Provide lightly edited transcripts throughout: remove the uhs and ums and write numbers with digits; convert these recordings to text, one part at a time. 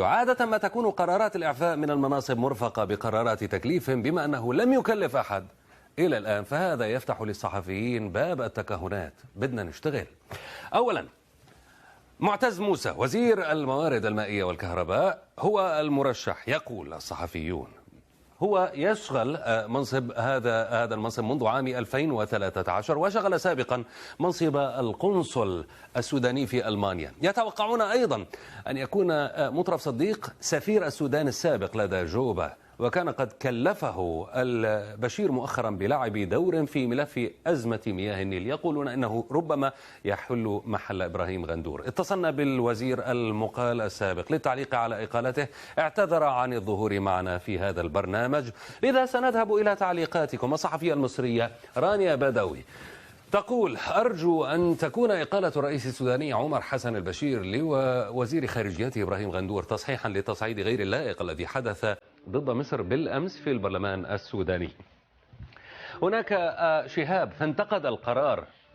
عادة ما تكون قرارات الإعفاء من المناصب مرفقة بقرارات تكليف، بما أنه لم يكلف أحد إلى الآن، فهذا يفتح للصحفيين باب التكهنات. بدنا نشتغل. أولا، معتز موسى وزير الموارد المائية والكهرباء هو المرشح، يقول الصحفيون. هو يشغل هذا المنصب منذ عام 2013، وشغل سابقا منصب القنصل السوداني في ألمانيا. يتوقعون أيضا أن يكون مطرف صديق سفير السودان السابق لدى جوبا، وكان قد كلفه البشير مؤخرا بلعب دور في ملف أزمة مياه النيل. يقولون أنه ربما يحل محل إبراهيم غندور. اتصلنا بالوزير المقال السابق للتعليق على إقالته، اعتذر عن الظهور معنا في هذا البرنامج، لذا سنذهب إلى تعليقاتكم. الصحفية المصرية رانيا بدوي تقول: أرجو أن تكون إقالة الرئيس السوداني عمر حسن البشير لوزير خارجيته إبراهيم غندور تصحيحا للتصعيد غير اللائق الذي حدث ضد مصر بالأمس في البرلمان السوداني. هناك شهاب فانتقد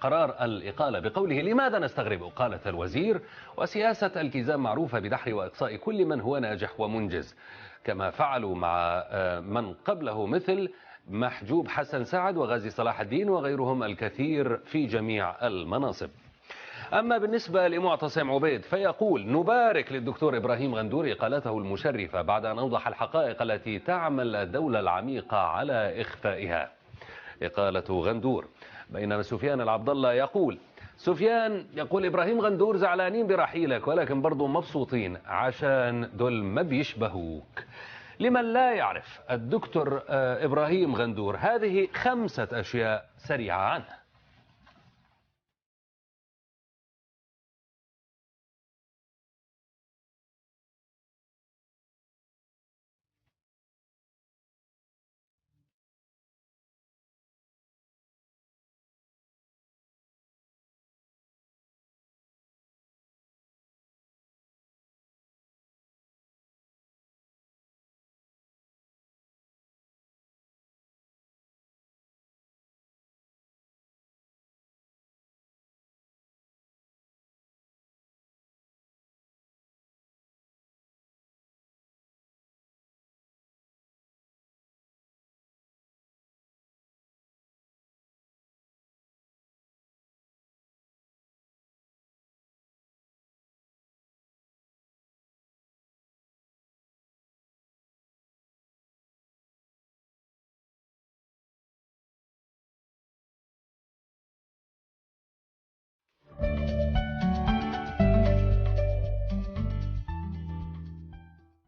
قرار الإقالة بقوله: لماذا نستغرب إقالة الوزير وسياسة التزام معروفة بدحر وإقصاء كل من هو ناجح ومنجز، كما فعلوا مع من قبله مثل محجوب حسن سعد وغازي صلاح الدين وغيرهم الكثير في جميع المناصب. أما بالنسبة لمعتصم عبيد فيقول: نبارك للدكتور إبراهيم غندور إقالته المشرفة بعد أن أوضح الحقائق التي تعمل الدولة العميقة على إخفائها. إقالة غندور. بينما سفيان العبد الله يقول: إبراهيم غندور زعلانين برحيلك، ولكن برضو مبسوطين عشان دول ما بيشبهوك. لمن لا يعرف الدكتور إبراهيم غندور، هذه 5 أشياء سريعة عنه.